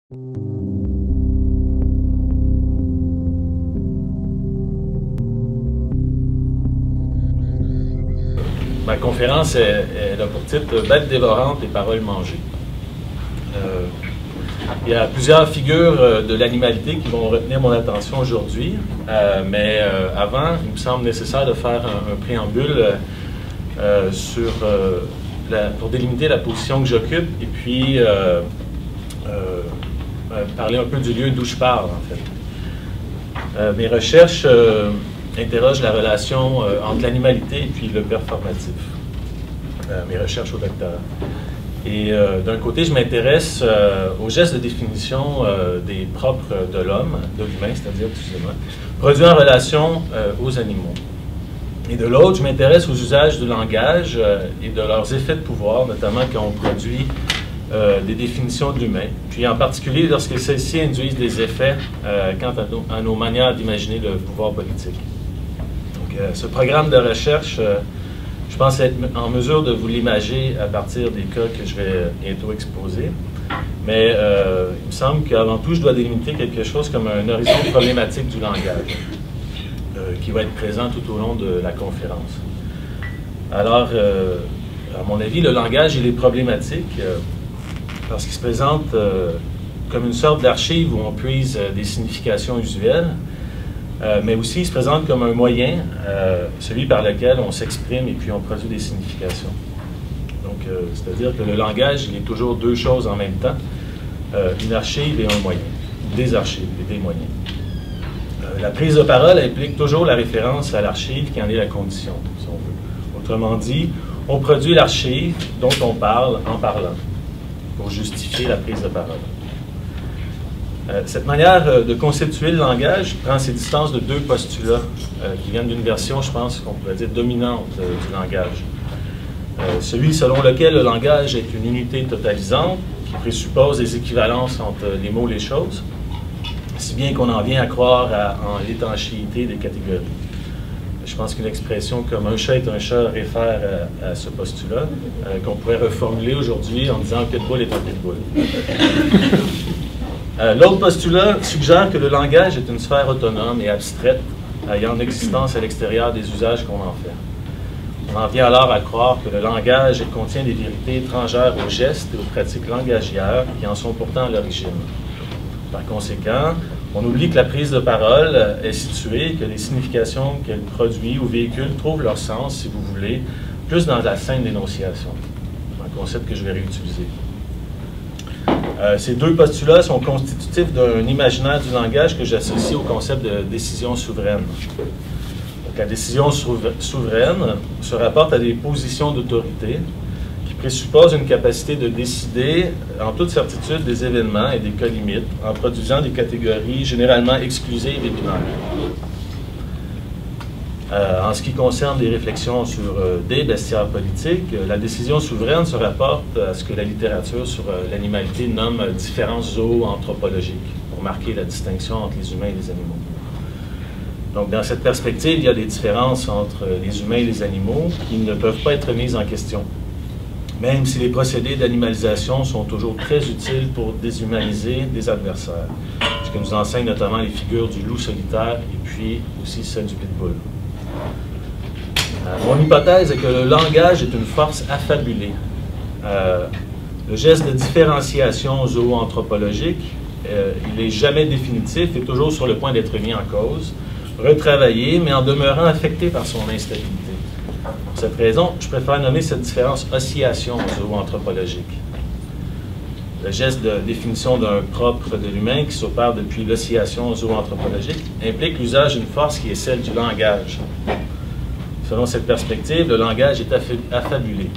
Ma conférence elle a pour titre « Bêtes dévorantes et paroles mangées ». Il y a plusieurs figures de l'animalité qui vont retenir mon attention aujourd'hui, mais avant, il me semble nécessaire de faire un préambule pour délimiter la position que j'occupe et puis parler un peu du lieu d'où je parle, en fait. Mes recherches interrogent la relation entre l'animalité et puis le performatif, mes recherches au doctorat. Et d'un côté, je m'intéresse aux gestes de définition des propres de l'homme, de l'humain, c'est-à-dire, excusez-moi, produits en relation aux animaux. Et de l'autre, je m'intéresse aux usages du langage et de leurs effets de pouvoir, notamment quand on produit des définitions de l'humain, puis en particulier lorsque celles-ci induisent des effets quant à nos manières d'imaginer le pouvoir politique. Donc, ce programme de recherche, je pense être en mesure de vous l'imager à partir des cas que je vais bientôt exposer. Mais il me semble qu'avant tout, je dois délimiter quelque chose comme un horizon problématique du langage qui va être présent tout au long de la conférence. Alors, à mon avis, le langage, il est problématique parce qu'il se présente comme une sorte d'archive où on puise des significations usuelles, mais aussi il se présente comme un moyen, celui par lequel on s'exprime et puis on produit des significations. Donc, c'est-à-dire que le langage, il est toujours deux choses en même temps, une archive et un moyen, des archives et des moyens. La prise de parole implique toujours la référence à l'archive qui en est la condition, si on veut. Autrement dit, on produit l'archive dont on parle en parlant, pour justifier la prise de parole. Cette manière de constituer le langage prend ses distances de deux postulats qui viennent d'une version, je pense, qu'on pourrait dire dominante du langage. Celui selon lequel le langage est une unité totalisante qui présuppose des équivalences entre les mots et les choses, si bien qu'on en vient à croire en l'étanchéité des catégories. Je pense qu'une expression comme « un chat est un chat » réfère à ce postulat, qu'on pourrait reformuler aujourd'hui en disant « un pitbull est un pitbull ». L'autre postulat suggère que le langage est une sphère autonome et abstraite, ayant existence à l'extérieur des usages qu'on en fait. On en vient alors à croire que le langage contient des vérités étrangères aux gestes et aux pratiques langagières qui en sont pourtant à l'origine. Par conséquent, on oublie que la prise de parole est située, que les significations qu'elle produit ou véhicule trouvent leur sens, si vous voulez, plus dans la scène d'énonciation, un concept que je vais réutiliser. Ces deux postulats sont constitutifs d'un imaginaire du langage que j'associe au concept de décision souveraine. Donc, la décision souveraine se rapporte à des positions d'autorité qui présupposent une capacité de décider en toute certitude des événements et des cas limites en produisant des catégories généralement exclusives et binaires. En ce qui concerne les réflexions sur des bestiaires politiques, la décision souveraine se rapporte à ce que la littérature sur l'animalité nomme différences zoonanthropologiques, pour marquer la distinction entre les humains et les animaux. Donc, dans cette perspective, il y a des différences entre les humains et les animaux qui ne peuvent pas être mises en question, même si les procédés d'animalisation sont toujours très utiles pour déshumaniser des adversaires, ce que nous enseignent notamment les figures du loup solitaire et puis aussi celle du pitbull. Mon hypothèse est que le langage est une force affabulée. Le geste de différenciation zoanthropologique, il n'est jamais définitif et toujours sur le point d'être mis en cause, retravaillé, mais en demeurant affecté par son instabilité. Pour cette raison, je préfère nommer cette différence oscillation zoanthropologique. Le geste de définition d'un propre de l'humain qui s'opère depuis l'oscillation zoanthropologique implique l'usage d'une force qui est celle du langage. Selon cette perspective, le langage est affabulé.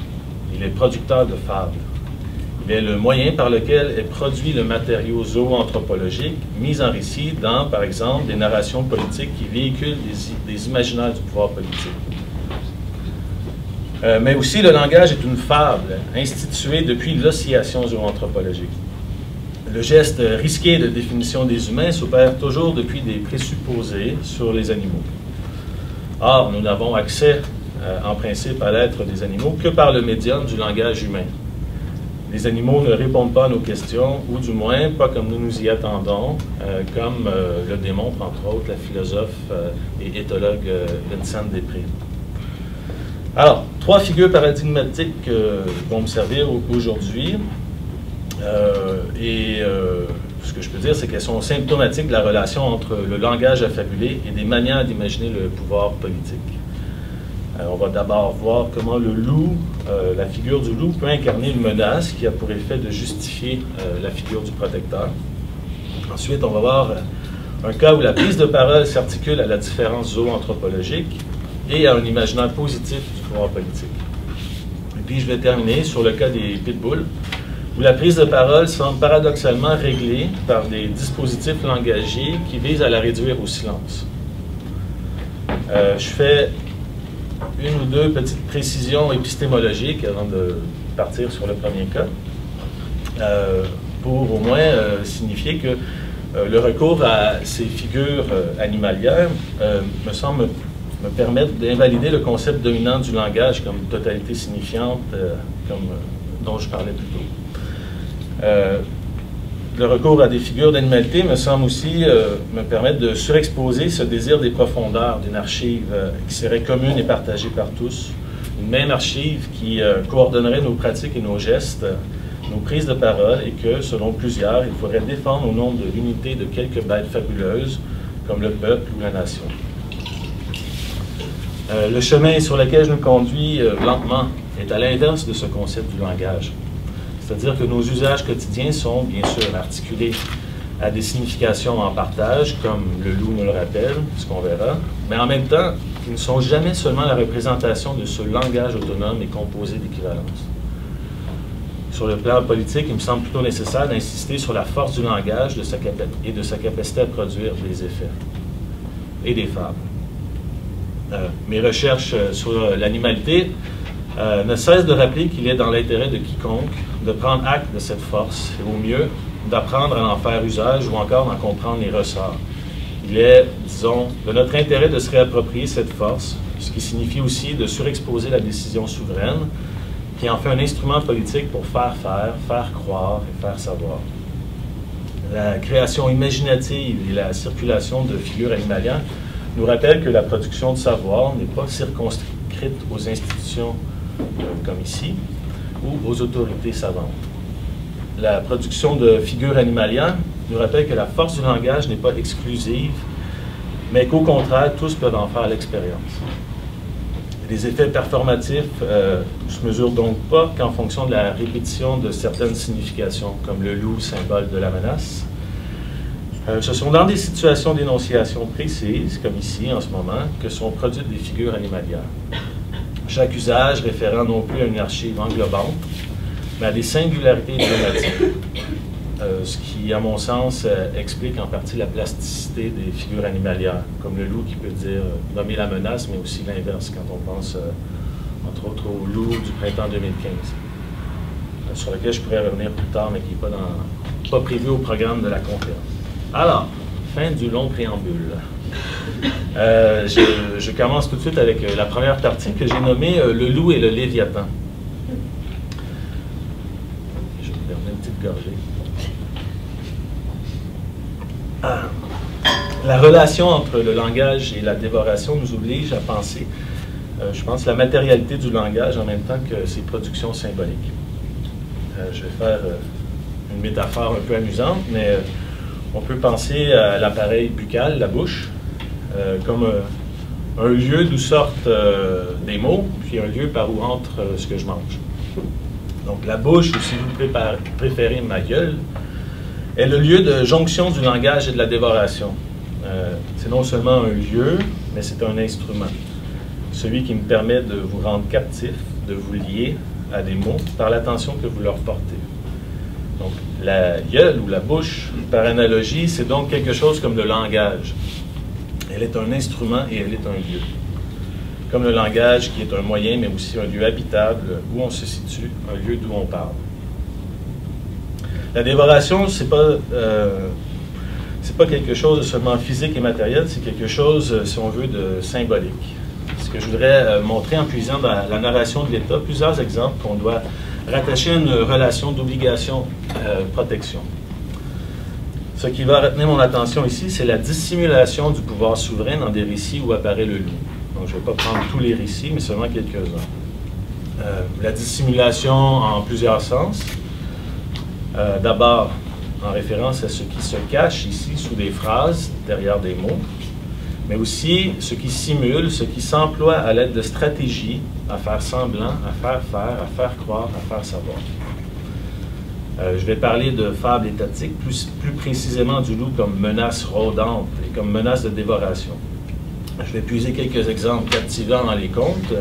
Il est producteur de fables. Il est le moyen par lequel est produit le matériau zoanthropologique mis en récit dans, par exemple, des narrations politiques qui véhiculent des imaginaires du pouvoir politique. Mais aussi, le langage est une fable instituée depuis l'oscillation zoanthropologique. Le geste risqué de définition des humains s'opère toujours depuis des présupposés sur les animaux. Or, nous n'avons accès, en principe, à l'être des animaux que par le médium du langage humain. Les animaux ne répondent pas à nos questions, ou du moins pas comme nous nous y attendons, comme le démontre entre autres la philosophe et éthologue Vincent Després. Alors, 3 figures paradigmatiques vont me servir aujourd'hui. Ce que je peux dire, c'est qu'elles sont symptomatiques de la relation entre le langage affabulé et des manières d'imaginer le pouvoir politique. On va d'abord voir comment le loup, la figure du loup, peut incarner une menace qui a pour effet de justifier la figure du protecteur. Ensuite, on va voir un cas où la prise de parole s'articule à la différence zooanthropologique et à un imaginaire positif du pouvoir politique. Et puis, je vais terminer sur le cas des pitbulls, où la prise de parole semble paradoxalement réglée par des dispositifs langagiers qui visent à la réduire au silence. Je fais une ou deux petites précisions épistémologiques avant de partir sur le premier cas, pour au moins signifier que le recours à ces figures animalières me semble me permettre d'invalider le concept dominant du langage comme totalité signifiante, dont je parlais plus tôt. Le recours à des figures d'animalité me semble aussi me permettre de surexposer ce désir des profondeurs d'une archive qui serait commune et partagée par tous. Une même archive qui coordonnerait nos pratiques et nos gestes, nos prises de parole, et que, selon plusieurs, il faudrait défendre au nom de l'unité de quelques bêtes fabuleuses, comme le peuple ou la nation. Le chemin sur lequel je nous conduis lentement est à l'inverse de ce concept du langage. C'est-à-dire que nos usages quotidiens sont, bien sûr, articulés à des significations en partage, comme le loup nous le rappelle, ce qu'on verra, mais en même temps, ils ne sont jamais seulement la représentation de ce langage autonome et composé d'équivalence. Sur le plan politique, il me semble plutôt nécessaire d'insister sur la force du langage et de sa capacité à produire des effets et des fables. Mes recherches sur l'animalité ne cessent de rappeler qu'il est dans l'intérêt de quiconque de prendre acte de cette force, et au mieux, d'apprendre à en faire usage ou encore d'en comprendre les ressorts. Il est, disons, de notre intérêt de se réapproprier cette force, ce qui signifie aussi de surexposer la décision souveraine, qui en fait un instrument politique pour faire faire, faire croire et faire savoir. La création imaginative et la circulation de figures animalières nous rappellent que la production de savoir n'est pas circonscrite aux institutions comme ici, ou aux autorités savantes. La production de figures animalières nous rappelle que la force du langage n'est pas exclusive, mais qu'au contraire, tous peuvent en faire l'expérience. Les effets performatifs ne se mesurent donc pas qu'en fonction de la répétition de certaines significations, comme le loup, symbole de la menace. Ce sont dans des situations d'énonciation précises, comme ici en ce moment, que sont produites des figures animalières. Chaque usage référant non plus à une archive englobante, mais à des singularités idiomatiques, ce qui, à mon sens, explique en partie la plasticité des figures animalières, comme le loup qui peut dire nommer la menace, mais aussi l'inverse quand on pense, entre autres, au loup du printemps 2015, sur lequel je pourrais revenir plus tard, mais qui n'est pas prévu au programme de la conférence. Alors, fin du long préambule. Je commence tout de suite avec la première partie que j'ai nommée Le loup et le Léviathan. Je vais me permettre une petite gorgée. La relation entre le langage et la dévoration nous oblige à penser, je pense, la matérialité du langage en même temps que ses productions symboliques. Je vais faire une métaphore un peu amusante, mais on peut penser à l'appareil buccal, la bouche, comme un lieu d'où sortent des mots, puis un lieu par où entre ce que je mange. Donc la bouche, ou si vous préférez ma gueule, est le lieu de jonction du langage et de la dévoration. C'est non seulement un lieu, mais c'est un instrument. Celui qui me permet de vous rendre captif, de vous lier à des mots par l'attention que vous leur portez. Donc la gueule ou la bouche, par analogie, c'est donc quelque chose comme le langage. Elle est un instrument et elle est un lieu. Comme le langage qui est un moyen, mais aussi un lieu habitable où on se situe, un lieu d'où on parle. La dévoration, c'est pas quelque chose de seulement physique et matériel, c'est quelque chose, si on veut, de symbolique. Ce que je voudrais montrer en puisant dans la narration de l'État, plusieurs exemples qu'on doit rattaché à une relation d'obligation-protection. Ce qui va retenir mon attention ici, c'est la dissimulation du pouvoir souverain dans des récits où apparaît le loup. Donc, je ne vais pas prendre tous les récits, mais seulement quelques-uns. La dissimulation en plusieurs sens. D'abord, en référence à ce qui se cache ici sous des phrases, derrière des mots, mais aussi ce qui simule, ce qui s'emploie à l'aide de stratégies, à faire semblant, à faire faire, à faire croire, à faire savoir. Je vais parler de fables étatiques, plus précisément du loup comme menace rôdante et comme menace de dévoration. Je vais puiser quelques exemples captivants dans les contes,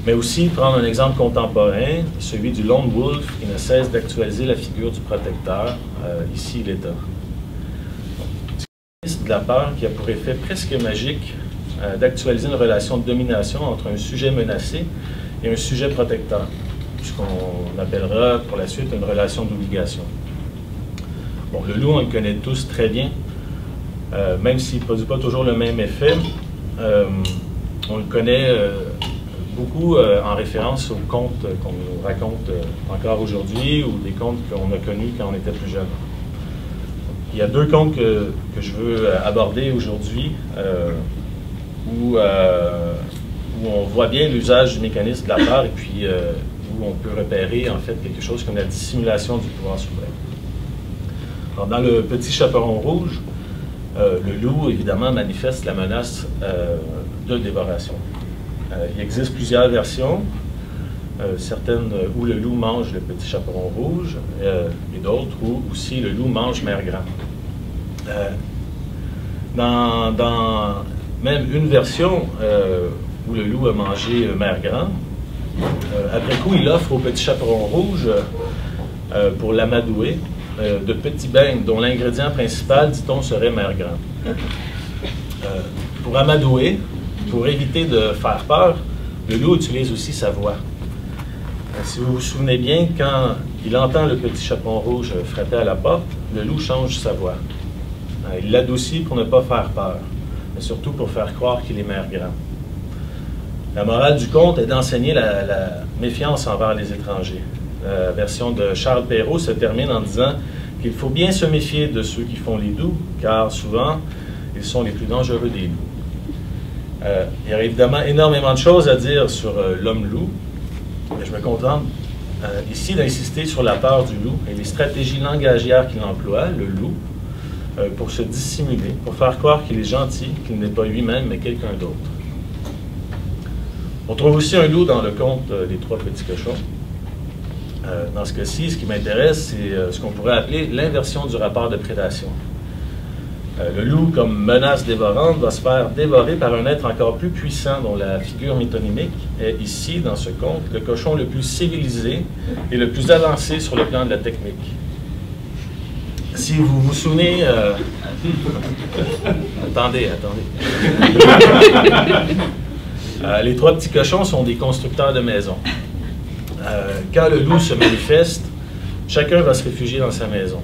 mais aussi prendre un exemple contemporain, celui du lone wolf qui ne cesse d'actualiser la figure du protecteur, ici l'État. De la peur qui a pour effet presque magique d'actualiser une relation de domination entre un sujet menacé et un sujet protecteur, ce qu'on appellera pour la suite une relation d'obligation. Bon, le loup, on le connaît tous très bien, même s'il ne produit pas toujours le même effet. On le connaît beaucoup en référence aux contes qu'on nous raconte encore aujourd'hui ou des contes qu'on a connus quand on était plus jeune. Il y a deux contes que je veux aborder aujourd'hui où on voit bien l'usage du mécanisme de la peur et puis où on peut repérer en fait quelque chose comme la dissimulation du pouvoir souverain. Alors, dans le Petit Chaperon rouge, le loup évidemment manifeste la menace de dévoration. Il existe plusieurs versions, certaines où le loup mange le petit chaperon rouge et d'autres où aussi le loup mange Mère Grand. Dans même une version où le loup a mangé Mère Grand, après coup il offre au petit chaperon rouge pour l'amadouer de petits beignes dont l'ingrédient principal, dit-on, serait Mère Grand. Pour amadouer, pour éviter de faire peur, le loup utilise aussi sa voix. Si vous vous souvenez bien, quand il entend le petit chaperon rouge frapper à la porte, le loup change sa voix. Il l'adoucit pour ne pas faire peur, mais surtout pour faire croire qu'il est Mère Grand. La morale du conte est d'enseigner la méfiance envers les étrangers. La version de Charles Perrault se termine en disant qu'il faut bien se méfier de ceux qui font les loups, car souvent, ils sont les plus dangereux des loups. Il y a évidemment énormément de choses à dire sur l'homme-loup, mais je me contente ici d'insister sur la peur du loup et les stratégies langagières qu'il emploie, le loup, pour se dissimuler, pour faire croire qu'il est gentil, qu'il n'est pas lui-même, mais quelqu'un d'autre. On trouve aussi un loup dans le conte des trois petits cochons. Dans ce cas-ci, ce qui m'intéresse, c'est ce qu'on pourrait appeler l'inversion du rapport de prédation. Le loup, comme menace dévorante, va se faire dévorer par un être encore plus puissant dont la figure métonymique est ici, dans ce conte, le cochon le plus civilisé et le plus avancé sur le plan de la technique. Si vous vous souvenez... Attendez. Les trois petits cochons sont des constructeurs de maisons. Quand le loup se manifeste, chacun va se réfugier dans sa maison.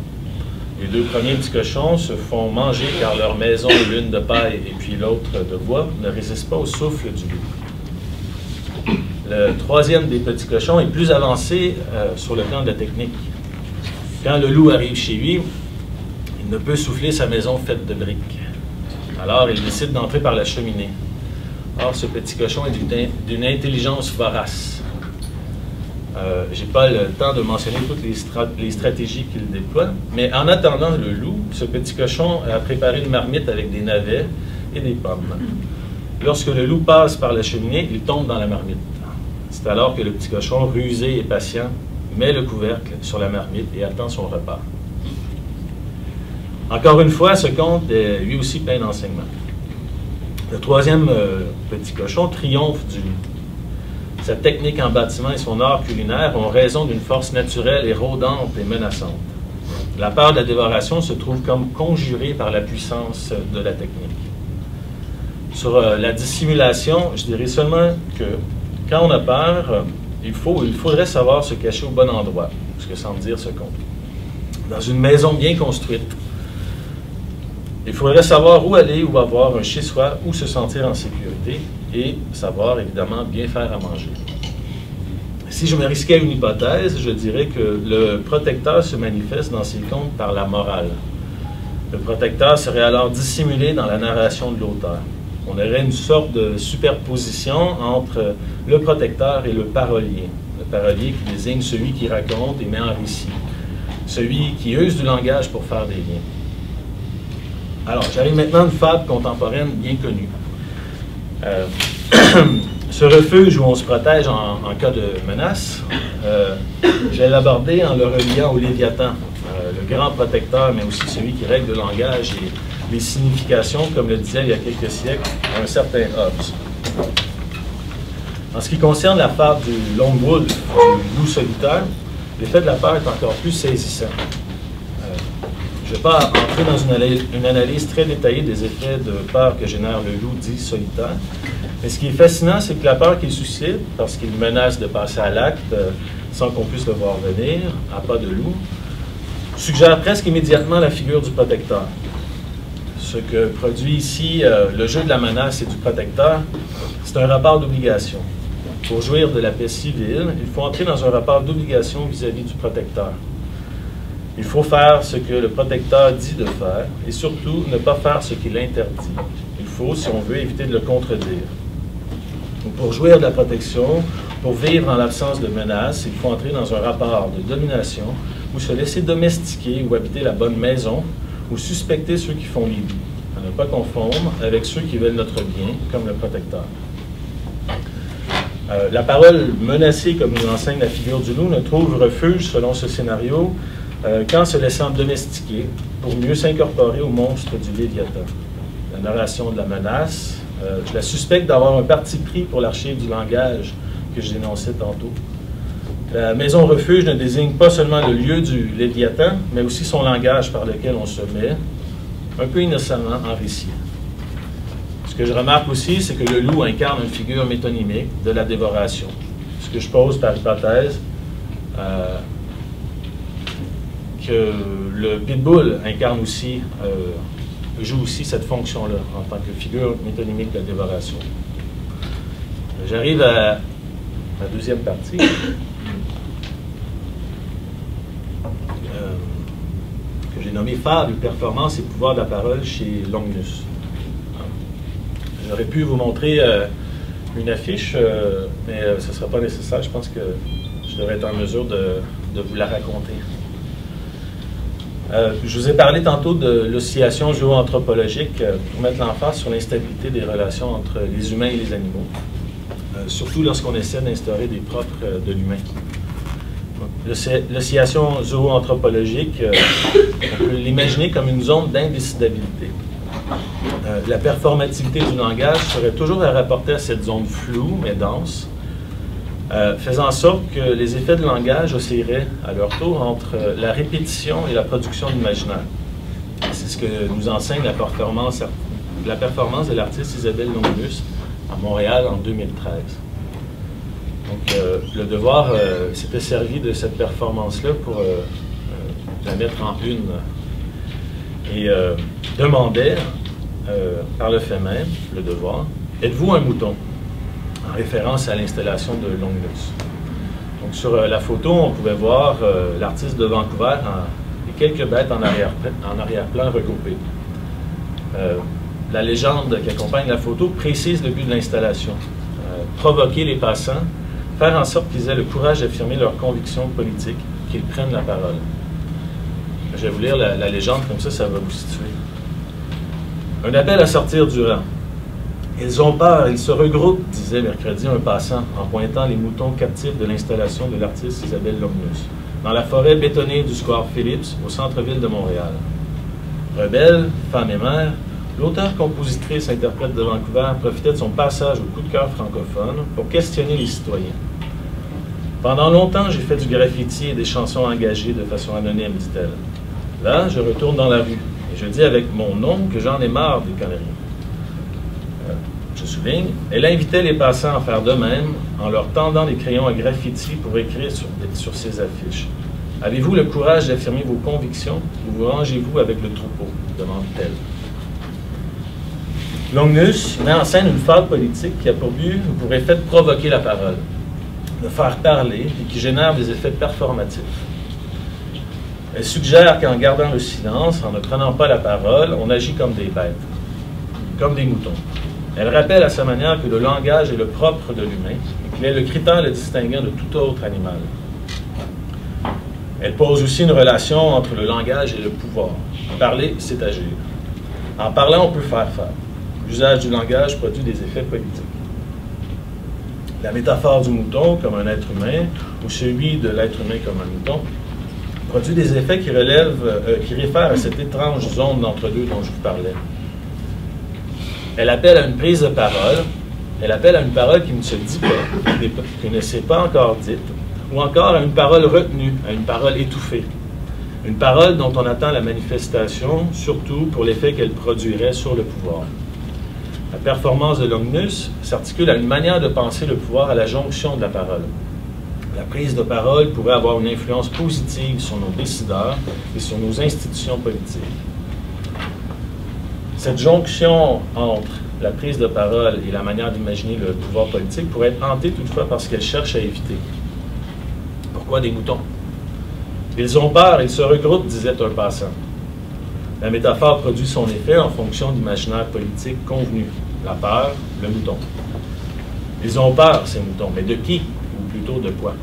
Les deux premiers petits cochons se font manger car leur maison, l'une de paille et puis l'autre de bois, ne résiste pas au souffle du loup. Le troisième des petits cochons est plus avancé sur le plan de la technique. Quand le loup arrive chez lui, il ne peut souffler sa maison faite de briques. Alors, il décide d'entrer par la cheminée. Or, ce petit cochon est d'une intelligence vorace. Je n'ai pas le temps de mentionner toutes les stratégies qu'il déploie, mais en attendant le loup, ce petit cochon a préparé une marmite avec des navets et des pommes. Lorsque le loup passe par la cheminée, il tombe dans la marmite. C'est alors que le petit cochon, rusé et patient, met le couvercle sur la marmite et attend son repas. Encore une fois, ce conte est lui aussi plein d'enseignements. Le troisième petit cochon triomphe du loup. Sa technique en bâtiment et son art culinaire ont raison d'une force naturelle et rôdante et menaçante. La peur de la dévoration se trouve comme conjurée par la puissance de la technique. Sur la dissimulation, je dirais seulement que quand on a peur, il faudrait savoir se cacher au bon endroit, ce que semble dire ce conte. Dans une maison bien construite, il faudrait savoir où aller, où avoir un chez-soi, où se sentir en sécurité et savoir, évidemment, bien faire à manger. Si je me risquais à une hypothèse, je dirais que le protecteur se manifeste dans ses contes par la morale. Le protecteur serait alors dissimulé dans la narration de l'auteur. On aurait une sorte de superposition entre le protecteur et le parolier. Le parolier qui désigne celui qui raconte et met en récit. Celui qui use du langage pour faire des liens. Alors, j'arrive maintenant à une fable contemporaine bien connue. Ce refuge où on se protège en cas de menace, je vais l'aborder en le reliant au Léviathan, le grand protecteur, mais aussi celui qui règle le langage et les significations, comme le disait il y a quelques siècles un certain Hobbes. En ce qui concerne la fable du Lone Wolf, du loup solitaire, l'effet de la peur est encore plus saisissant. Je ne vais pas entrer dans une analyse très détaillée des effets de peur que génère le loup dit solitaire, mais ce qui est fascinant, c'est que la peur qu'il suscite, parce qu'il menace de passer à l'acte sans qu'on puisse le voir venir, à pas de loup, suggère presque immédiatement la figure du protecteur. Ce que produit ici le jeu de la menace et du protecteur, c'est un rapport d'obligation. Pour jouir de la paix civile, il faut entrer dans un rapport d'obligation vis-à-vis du protecteur. Il faut faire ce que le protecteur dit de faire et surtout ne pas faire ce qu'il interdit. Il faut, si on veut, éviter de le contredire. Donc, pour jouir de la protection, pour vivre en l'absence de menace, il faut entrer dans un rapport de domination ou se laisser domestiquer ou habiter la bonne maison ou suspecter ceux qui font les loups, à ne pas confondre avec ceux qui veulent notre bien, comme le protecteur. La parole menacée, comme nous enseigne la figure du loup, ne trouve refuge, selon ce scénario, qu'en se laissant domestiquer pour mieux s'incorporer au monstre du Léviathan. La narration de la menace, je la suspecte d'avoir un parti pris pour l'archive du langage que je dénonçais tantôt. La maison refuge ne désigne pas seulement le lieu du Léviathan, mais aussi son langage par lequel on se met, un peu innocemment, en récit. Ce que je remarque aussi, c'est que le loup incarne une figure métonymique de la dévoration. Ce que je pose par hypothèse, que le pitbull incarne aussi, joue aussi cette fonction-là en tant que figure métonymique de la dévoration. J'arrive à la deuxième partie, que j'ai nommée Fable, performance et pouvoir de la parole chez Longinus. J'aurais pu vous montrer une affiche, mais ce ne sera pas nécessaire. Je pense que je devrais être en mesure de vous la raconter. Je vous ai parlé tantôt de l'oscillation géoanthropologique pour mettre l'emphase sur l'instabilité des relations entre les humains et les animaux, surtout lorsqu'on essaie d'instaurer des propres de l'humain. L'oscillation zooanthropologique, on peut l'imaginer comme une zone d'indécidabilité. La performativité du langage serait toujours à rapporter à cette zone floue mais dense, faisant en sorte que les effets de langage oscilleraient à leur tour entre la répétition et la production d'imaginaire. C'est ce que nous enseigne la performance de l'artiste Isabelle Longinus à Montréal en 2013. Donc, le Devoir s'était servi de cette performance-là pour la mettre en une et demandait, par le fait même, le Devoir, « Êtes-vous un mouton ?» en référence à l'installation de Longinus. Donc, sur la photo, on pouvait voir l'artiste de Vancouver et quelques bêtes en arrière-plan regroupées. La légende qui accompagne la photo précise le but de l'installation. Provoquer les passants, faire en sorte qu'ils aient le courage d'affirmer leurs convictions politiques, qu'ils prennent la parole. Je vais vous lire la légende, comme ça va vous situer. Un appel à sortir du rang. Ils ont peur, ils se regroupent, disait mercredi un passant, en pointant les moutons captifs de l'installation de l'artiste Isabelle Longinus, dans la forêt bétonnée du square Phillips, au centre-ville de Montréal. Rebelle, femme et mère, l'auteur-compositrice-interprète de Vancouver profitait de son passage au coup de cœur francophone pour questionner les citoyens. Pendant longtemps, j'ai fait du graffiti et des chansons engagées de façon anonyme, dit-elle. Là, je retourne dans la rue et je dis avec mon nom que j'en ai marre des conneries. Je souligne, elle invitait les passants à faire de même en leur tendant des crayons à graffiti pour écrire sur ces affiches. Avez-vous le courage d'affirmer vos convictions ou vous rangez-vous avec le troupeau? Demande-t-elle. Longinus met en scène une fable politique qui a pour but ou pour effet de provoquer la parole. de faire parler et qui génèrent des effets performatifs. Elle suggère qu'en gardant le silence, en ne prenant pas la parole, on agit comme des bêtes, comme des moutons. Elle rappelle à sa manière que le langage est le propre de l'humain et qu'il est le critère le distinguant de tout autre animal. Elle pose aussi une relation entre le langage et le pouvoir. Parler, c'est agir. En parlant, on peut faire faire. L'usage du langage produit des effets politiques. La métaphore du mouton comme un être humain, ou celui de l'être humain comme un mouton, produit des effets qui réfèrent à cette étrange zone d'entre-deux dont je vous parlais. Elle appelle à une prise de parole, elle appelle à une parole qui ne se dit pas, qui ne s'est pas encore dite, ou encore à une parole retenue, à une parole étouffée. Une parole dont on attend la manifestation, surtout pour l'effet qu'elle produirait sur le pouvoir. La performance de Longinus s'articule à une manière de penser le pouvoir à la jonction de la parole. La prise de parole pourrait avoir une influence positive sur nos décideurs et sur nos institutions politiques. Cette jonction entre la prise de parole et la manière d'imaginer le pouvoir politique pourrait être hantée toutefois par ce qu'elle cherche à éviter. Pourquoi des moutons? Ils ont peur, ils se regroupent, disait un passant. La métaphore produit son effet en fonction d'imaginaire politique convenu. La peur, le mouton. Ils ont peur, ces moutons, mais de qui? Ou plutôt de quoi?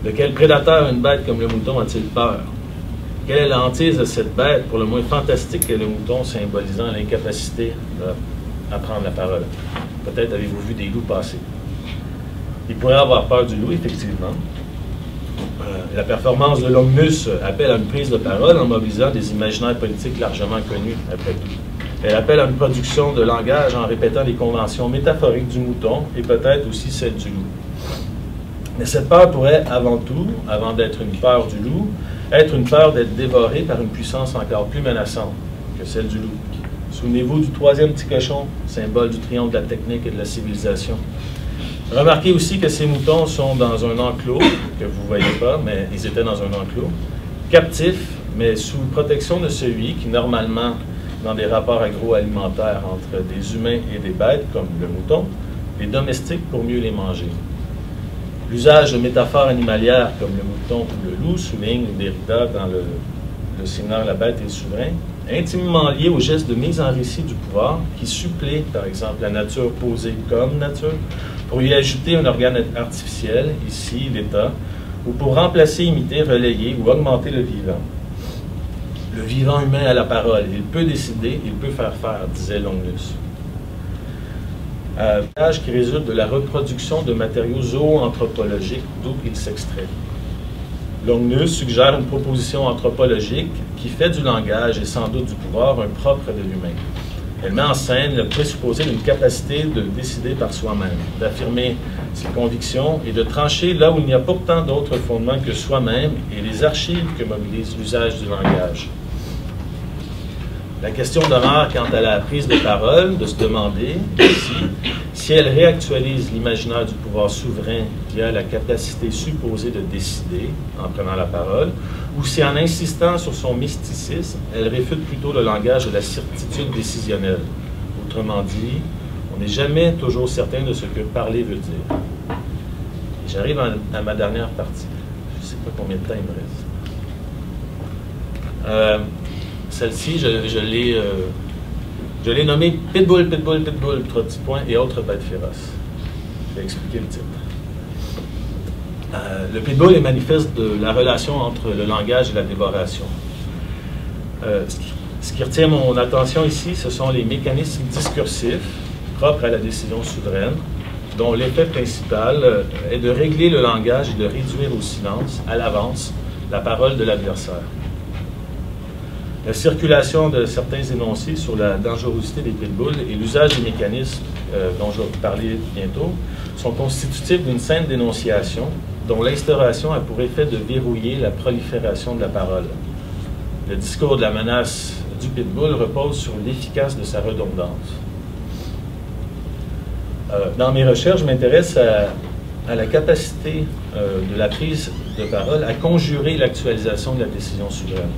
De quel prédateur une bête comme le mouton a-t-il peur? Quelle est la hantise de cette bête, pour le moins fantastique que le mouton, symbolisant l'incapacité à prendre la parole? Peut-être avez-vous vu des loups passer. Il pourrait avoir peur du loup, effectivement. La performance de Longinus appelle à une prise de parole en mobilisant des imaginaires politiques largement connus, après tout. Elle appelle à une production de langage en répétant les conventions métaphoriques du mouton et peut-être aussi celles du loup. Mais cette peur pourrait avant tout, avant d'être une peur du loup, être une peur d'être dévoré par une puissance encore plus menaçante que celle du loup. Souvenez-vous du troisième petit cochon, symbole du triomphe de la technique et de la civilisation. Remarquez aussi que ces moutons sont dans un enclos, que vous ne voyez pas, mais ils étaient dans un enclos, captifs, mais sous protection de celui qui, normalement, dans des rapports agroalimentaires entre des humains et des bêtes, comme le mouton, les domestique pour mieux les manger. L'usage de métaphores animalières comme le mouton ou le loup souligne Derrida dans le séminaire La bête et le souverain, intimement lié au geste de mise en récit du pouvoir qui supplée, par exemple, la nature posée comme nature, pour y ajouter un organe artificiel, ici l'État, ou pour remplacer, imiter, relayer ou augmenter le vivant. Le vivant humain a la parole, il peut décider, il peut faire faire, disait Longinus. Qui résulte de la reproduction de matériaux zooanthropologiques d'où il s'extrait. Longinus suggère une proposition anthropologique qui fait du langage et sans doute du pouvoir un propre de l'humain. Elle met en scène le présupposé d'une capacité de décider par soi-même, d'affirmer ses convictions et de trancher là où il n'y a pourtant d'autres fondements que soi-même et les archives que mobilise l'usage du langage. La question demeure quant à la prise de parole, de se demander ici si elle réactualise l'imaginaire du pouvoir souverain via la capacité supposée de décider en prenant la parole, ou si en insistant sur son mysticisme, elle réfute plutôt le langage de la certitude décisionnelle. Autrement dit, on n'est jamais toujours certain de ce que parler veut dire. J'arrive à ma dernière partie. Je ne sais pas combien de temps il me reste. Celle-ci, je l'ai nommée Pitbull, Pitbull, Pitbull, 3 petits points et autres bêtes féroces. Je vais expliquer le titre. Le pitbull est manifeste de la relation entre le langage et la dévoration. Ce qui retient mon attention ici, ce sont les mécanismes discursifs propres à la décision souveraine, dont l'effet principal est de régler le langage et de réduire au silence, à l'avance, la parole de l'adversaire. La circulation de certains énoncés sur la dangerosité des pitbulls et l'usage des mécanismes dont je vais vous parler bientôt sont constitutifs d'une saine dénonciation dont l'instauration a pour effet de verrouiller la prolifération de la parole. Le discours de la menace du pitbull repose sur l'efficace de sa redondance. Dans mes recherches, je m'intéresse à la capacité de la prise de parole à conjurer l'actualisation de la décision souveraine.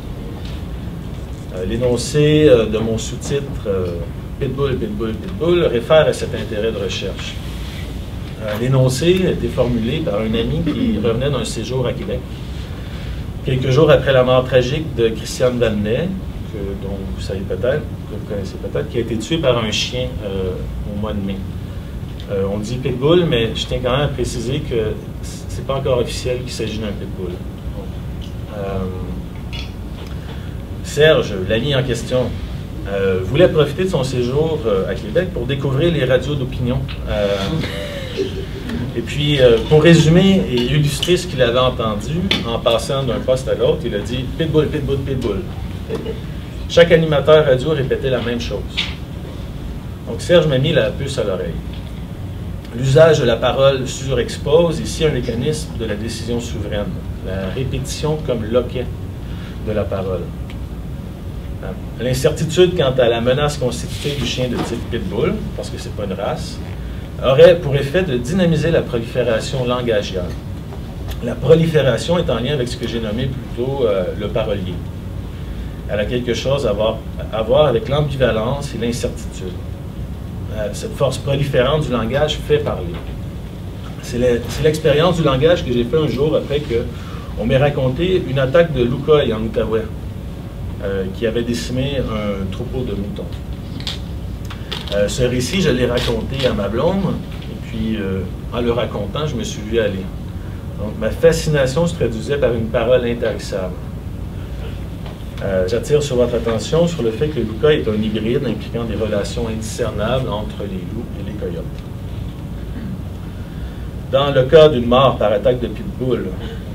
L'énoncé de mon sous-titre Pitbull, Pitbull, Pitbull réfère à cet intérêt de recherche. L'énoncé a été formulé par un ami qui revenait d'un séjour à Québec. Quelques jours après la mort tragique de Christiane Vandenay, dont vous savez peut-être, que vous connaissez peut-être, qui a été tué par un chien au mois de mai. On dit pitbull, mais je tiens quand même à préciser que c'est pas encore officiel qu'il s'agit d'un pitbull. Serge, l'ami en question, voulait profiter de son séjour à Québec pour découvrir les radios d'opinion. Et puis, pour résumer et illustrer ce qu'il avait entendu, en passant d'un poste à l'autre, il a dit « pitbull, pitbull, pitbull ». Chaque animateur radio répétait la même chose. Donc, Serge m'a mis la puce à l'oreille. L'usage de la parole surexpose ici un mécanisme de la décision souveraine, la répétition comme loquet de la parole. L'incertitude quant à la menace constituée du chien de type pitbull, parce que ce n'est pas une race, aurait pour effet de dynamiser la prolifération langagière. La prolifération est en lien avec ce que j'ai nommé plutôt le parolier. Elle a quelque chose à voir avec l'ambivalence et l'incertitude. Cette force proliférante du langage fait parler. C'est l'expérience du langage que j'ai fait un jour après qu'on m'ait raconté une attaque de l'Oukoï en Outaouais qui avait décimé un troupeau de moutons. Ce récit, je l'ai raconté à ma blonde, et puis en le racontant, je me suis vu aller. Donc ma fascination se traduisait par une parole intarissable. J'attire sur votre attention sur le fait que le loukoï est un hybride impliquant des relations indiscernables entre les loups et les coyotes. Dans le cas d'une mort par attaque de pitbull,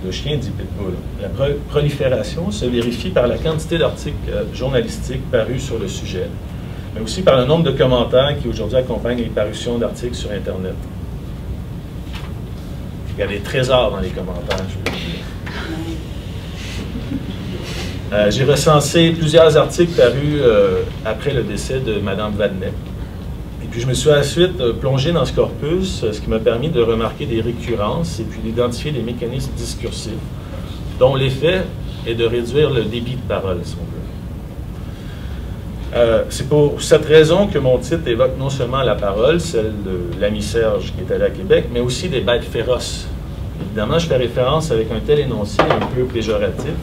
de chien dit pitbull, la prolifération se vérifie par la quantité d'articles journalistiques parus sur le sujet, mais aussi par le nombre de commentaires qui aujourd'hui accompagnent les parutions d'articles sur Internet. Il y a des trésors dans les commentaires, je peux vous dire. J'ai recensé plusieurs articles parus après le décès de Mme Vandenay. Et puis je me suis ensuite plongé dans ce corpus, ce qui m'a permis de remarquer des récurrences et puis d'identifier des mécanismes discursifs, dont l'effet est de réduire le débit de parole, si on veut. C'est pour cette raison que mon titre évoque non seulement la parole, celle de l'ami Serge qui est allé à Québec, mais aussi des bêtes féroces. Évidemment, je fais référence avec un tel énoncé un peu péjoratif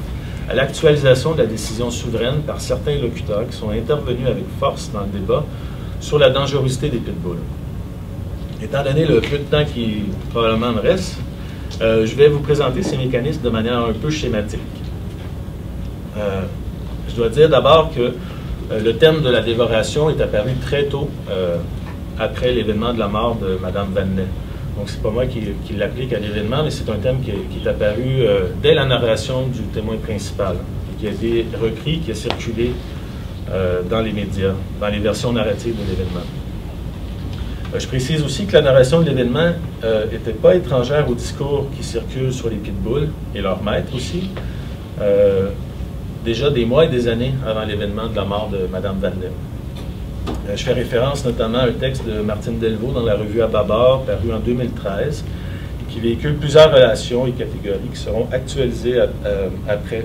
à l'actualisation de la décision souveraine par certains locuteurs qui sont intervenus avec force dans le débat sur la dangerosité des pitbulls. Étant donné le peu de temps qui probablement me reste, je vais vous présenter ces mécanismes de manière un peu schématique. Je dois dire d'abord que le thème de la dévoration est apparu très tôt après l'événement de la mort de Mme Vandenay. Donc, c'est pas moi qui l'applique à l'événement, mais c'est un thème qui est apparu dès la narration du témoin principal, qui a été repris, qui a circulé dans les médias, dans les versions narratives de l'événement. Je précise aussi que la narration de l'événement n'était pas étrangère au discours qui circule sur les pitbulls et leurs maîtres aussi, déjà des mois et des années avant l'événement de la mort de Mme Vandenay. Je fais référence notamment à un texte de Martine Delvaux dans la revue À Bâbord, paru en 2013, qui véhicule plusieurs relations et catégories qui seront actualisées après,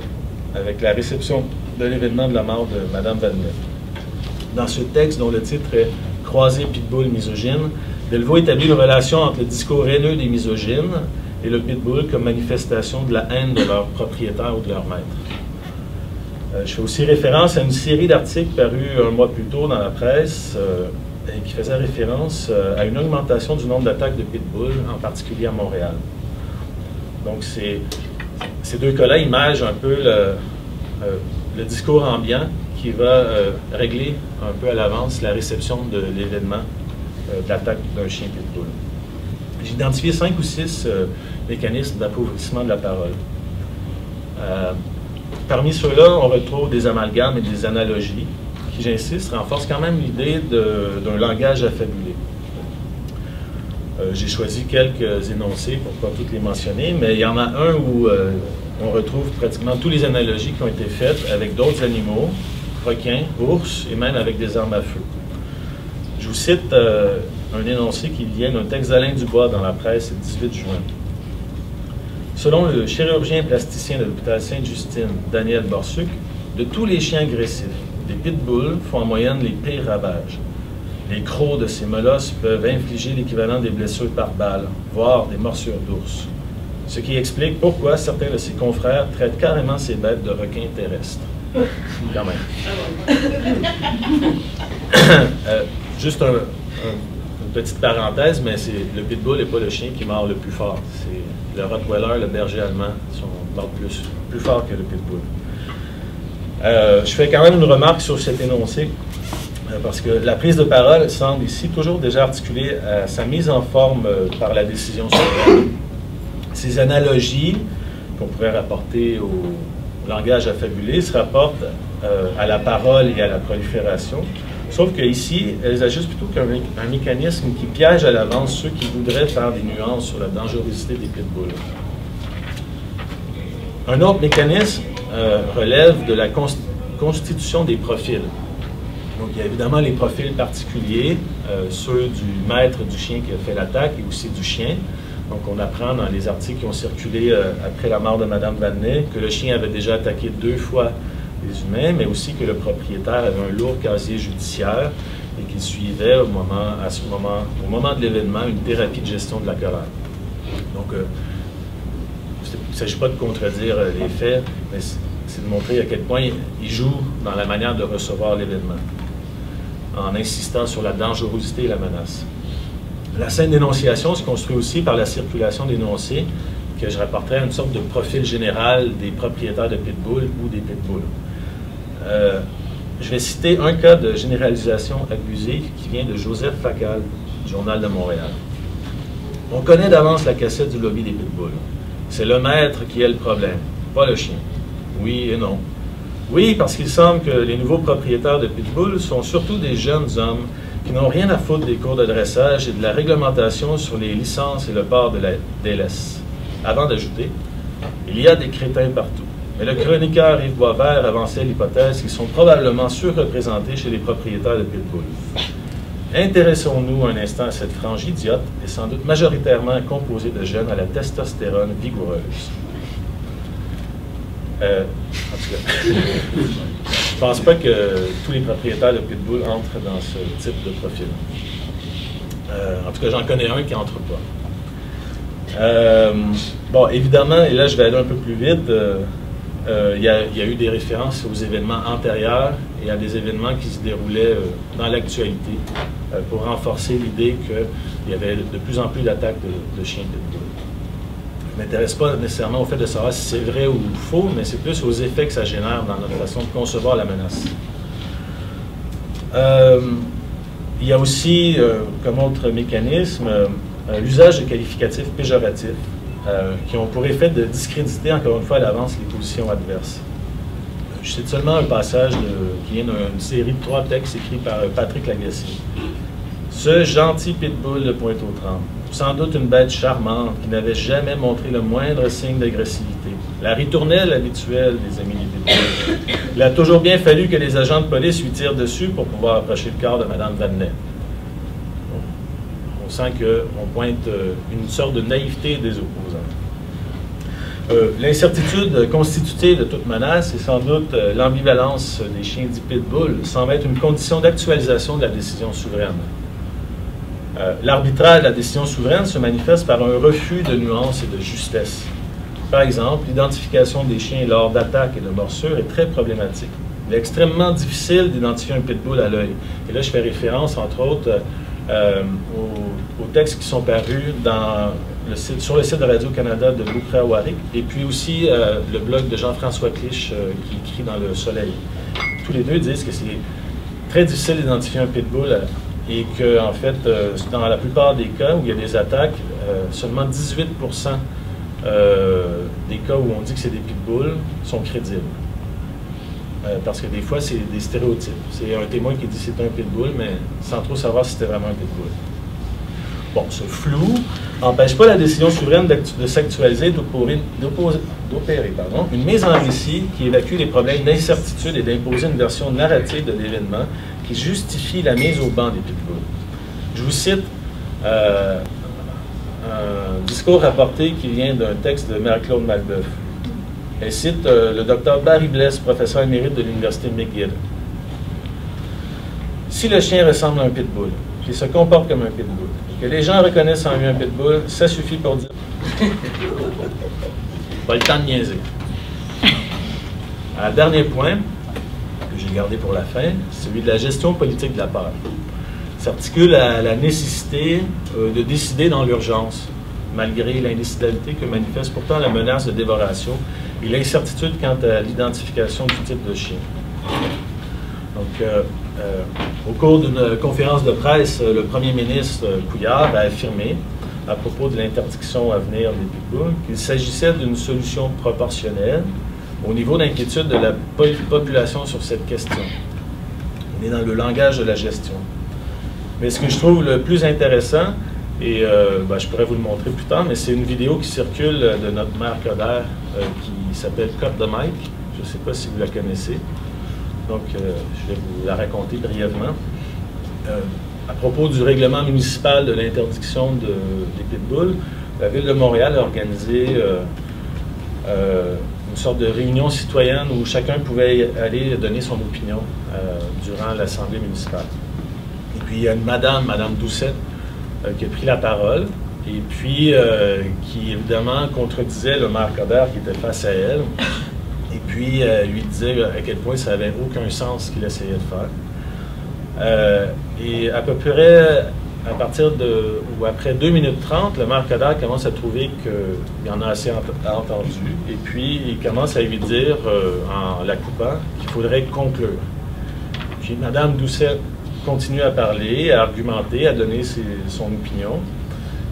avec la réception de l'événement de la mort de Mme Vandenay. Dans ce texte, dont le titre est « Croisé pitbull misogyne », Delvaux établit une relation entre le discours haineux des misogynes et le pitbull comme manifestation de la haine de leur propriétaire ou de leur maître. Je fais aussi référence à une série d'articles parus un mois plus tôt dans la presse et qui faisaient référence à une augmentation du nombre d'attaques de pitbull, en particulier à Montréal. Donc, ces deux cas-là imagent un peu le discours ambiant qui va régler un peu à l'avance la réception de l'événement de l'attaque d'un chien pitbull. J'ai identifié 5 ou 6 mécanismes d'appauvrissement de la parole. Parmi ceux-là, on retrouve des amalgames et des analogies qui, j'insiste, renforcent quand même l'idée d'un langage affabulé. J'ai choisi quelques énoncés pour ne pas toutes les mentionner, mais il y en a un où on retrouve pratiquement toutes les analogies qui ont été faites avec d'autres animaux, requins, ours et même avec des armes à feu. Je vous cite un énoncé qui vient d'un texte d'Alain Dubois dans la presse le 18 juin. Selon le chirurgien plasticien de l'hôpital Sainte-Justine, Daniel Borsuc, de tous les chiens agressifs, les pitbulls font en moyenne les pires ravages. Les crocs de ces mollusques peuvent infliger l'équivalent des blessures par balle, voire des morsures d'ours. Ce qui explique pourquoi certains de ses confrères traitent carrément ces bêtes de requins terrestres. Quand même. Juste une petite parenthèse, mais le pitbull n'est pas le chien qui mord le plus fort. C'est le rottweiler, le berger allemand, qui mordent plus fort que le pitbull. Je fais quand même une remarque sur cet énoncé, parce que la prise de parole semble ici toujours déjà articulée à sa mise en forme par la décision souveraine. Ces analogies qu'on pourrait rapporter au langage affabulé se rapportent à la parole et à la prolifération, sauf qu'ici, elles agissent plutôt qu'un mécanisme qui piège à l'avance ceux qui voudraient faire des nuances sur la dangerosité des pitbulls. Un autre mécanisme relève de la constitution des profils. Donc, il y a évidemment les profils particuliers, ceux du maître du chien qui a fait l'attaque et aussi du chien. Donc, on apprend dans les articles qui ont circulé après la mort de Mme Vadnais que le chien avait déjà attaqué 2 fois les humains, mais aussi que le propriétaire avait un lourd casier judiciaire et qu'il suivait au moment de l'événement une thérapie de gestion de la colère. Donc, il ne s'agit pas de contredire les faits, mais c'est de montrer à quel point il joue dans la manière de recevoir l'événement, en insistant sur la dangerosité et la menace. La scène d'énonciation se construit aussi par la circulation d'énoncés, que je rapporterai à une sorte de profil général des propriétaires de pitbull ou des pitbulls. Je vais citer un cas de généralisation abusive qui vient de Joseph Facal, du Journal de Montréal. On connaît d'avance la cassette du lobby des pitbulls. C'est le maître qui est le problème, pas le chien. Oui et non. Oui, parce qu'il semble que les nouveaux propriétaires de pitbull sont surtout des jeunes hommes qui n'ont rien à foutre des cours de dressage et de la réglementation sur les licences et le port de la DLS. Avant d'ajouter, il y a des crétins partout. Mais le chroniqueur Yves Boisvert avançait l'hypothèse qu'ils sont probablement surreprésentés chez les propriétaires de pitbull. Intéressons-nous un instant à cette frange idiote et sans doute majoritairement composée de jeunes à la testostérone vigoureuse. En tout cas, je ne pense pas que tous les propriétaires de pitbull entrent dans ce type de profil. En tout cas, j'en connais un qui n'entre pas. Bon, évidemment, et là je vais aller un peu plus vite, il y a eu des références aux événements antérieurs et à des événements qui se déroulaient dans l'actualité pour renforcer l'idée qu'il y avait de plus en plus d'attaques de chiens pitbull. Je ne m'intéresse pas nécessairement au fait de savoir si c'est vrai ou faux, mais c'est plus aux effets que ça génère dans notre façon de concevoir la menace. Il y a aussi, comme autre mécanisme, l'usage de qualificatifs péjoratifs qui ont pour effet de discréditer encore une fois à l'avance les positions adverses. Je cite seulement un passage qui vient d'une série de 3 textes écrits par Patrick Lagacé. Ce gentil pitbull de Pointe-aux-Trembles, sans doute une bête charmante qui n'avait jamais montré le moindre signe d'agressivité. La ritournelle habituelle des amis des pitbulls. Il a toujours bien fallu que les agents de police lui tirent dessus pour pouvoir approcher le corps de Mme Vadnais. On sent qu'on pointe une sorte de naïveté des opposants. L'incertitude constitutive de toute menace et sans doute l'ambivalence des chiens dits pitbull semble être une condition d'actualisation de la décision souveraine. L'arbitraire de la décision souveraine se manifeste par un refus de nuance et de justesse. Par exemple, l'identification des chiens lors d'attaques et de morsures est très problématique. Il est extrêmement difficile d'identifier un pitbull à l'œil. Et là, je fais référence, entre autres, aux textes qui sont parus sur le site de Radio-Canada de Boukra Warik, et puis aussi le blog de Jean-François Clich qui écrit dans Le Soleil. Tous les deux disent que c'est très difficile d'identifier un pitbull et que, en fait, dans la plupart des cas où il y a des attaques, seulement 18% des cas où on dit que c'est des pitbulls sont crédibles. Parce que des fois, c'est des stéréotypes. C'est un témoin qui dit que c'est un pitbull, mais sans trop savoir si c'était vraiment un pitbull. Bon, ce flou n'empêche pas la décision souveraine de s'actualiser, d'opérer une mise en récit qui évacue les problèmes d'incertitude et d'imposer une version narrative de l'événement qui justifie la mise au banc des pitbulls. Je vous cite un discours rapporté qui vient d'un texte de Marie-Claude Malbeuf. Elle cite le docteur Barry Bless, professeur émérite de l'Université McGill. Si le chien ressemble à un pitbull, qu'il se comporte comme un pitbull, et que les gens reconnaissent en lui un pitbull, ça suffit pour dire pas le temps de niaiser. Un dernier point, que j'ai gardé pour la fin, celui de la gestion politique de la peur. S'articule à la nécessité de décider dans l'urgence, malgré l'indécidabilité que manifeste pourtant la menace de dévoration et l'incertitude quant à l'identification du type de chien. Donc, au cours d'une conférence de presse, le premier ministre Couillard a affirmé, à propos de l'interdiction à venir des pitbulls, qu'il s'agissait d'une solution proportionnelle au niveau d'inquiétude de la population sur cette question. On est dans le langage de la gestion. Mais ce que je trouve le plus intéressant, et je pourrais vous le montrer plus tard, mais c'est une vidéo qui circule de notre maire Coderre qui s'appelle Cut the Mic. Je ne sais pas si vous la connaissez. Donc, je vais vous la raconter brièvement. À propos du règlement municipal de l'interdiction des pitbulls, la Ville de Montréal a organisé une sorte de réunion citoyenne où chacun pouvait aller donner son opinion durant l'Assemblée municipale. Et puis, il y a une madame Doucette, qui a pris la parole, et puis qui, évidemment, contredisait le maire Coderre qui était face à elle, et puis lui disait à quel point ça n'avait aucun sens ce qu'il essayait de faire. Et à peu près, à partir de, ou après 2 minutes 30, le maire Coderre commence à trouver qu'il y en a assez entendu, et puis il commence à lui dire, en la coupant, qu'il faudrait conclure. Puis Mme Doucette continue à parler, à argumenter, à donner son opinion.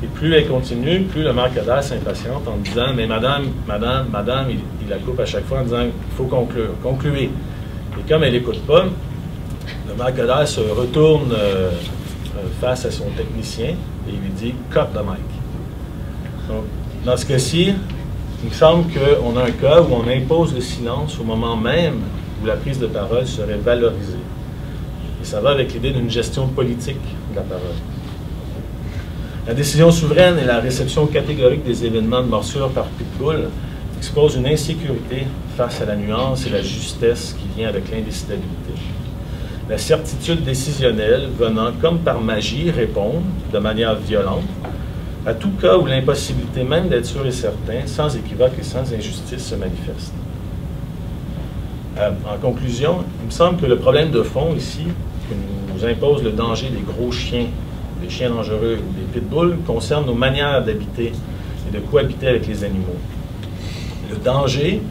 Et plus elle continue, plus le maire Coderre s'impatiente en disant « Mais madame, il la coupe à chaque fois en disant « Il faut conclure, concluez ». Et comme elle n'écoute pas, le maire Coderre se retourne face à son technicien et il lui dit « Cut the mic ». Donc, dans ce cas-ci, il me semble qu'on a un cas où on impose le silence au moment même où la prise de parole serait valorisée. Et ça va avec l'idée d'une gestion politique de la parole. La décision souveraine et la réception catégorique des événements de morsure par pitbull exposent une insécurité face à la nuance et la justesse qui vient avec l'indécidabilité. La certitude décisionnelle venant comme par magie répondre de manière violente à tout cas où l'impossibilité même d'être sûr et certain, sans équivoque et sans injustice, se manifeste. En conclusion, il me semble que le problème de fond ici, que nous impose le danger des gros chiens, des chiens dangereux ou des pitbulls, concerne nos manières d'habiter et de cohabiter avec les animaux. Le danger,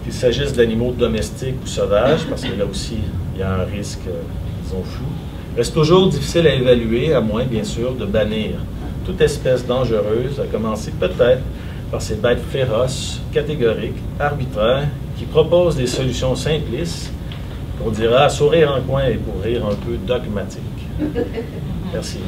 qu'il s'agisse d'animaux domestiques ou sauvages, parce que là aussi, il y a un risque, disons, flou, reste toujours difficile à évaluer, à moins, bien sûr, de bannir toute espèce dangereuse, à commencer peut-être par ces bêtes féroces, catégoriques, arbitraires, qui proposent des solutions simplistes, qu'on dira à sourire en coin et pour rire un peu dogmatique. Merci.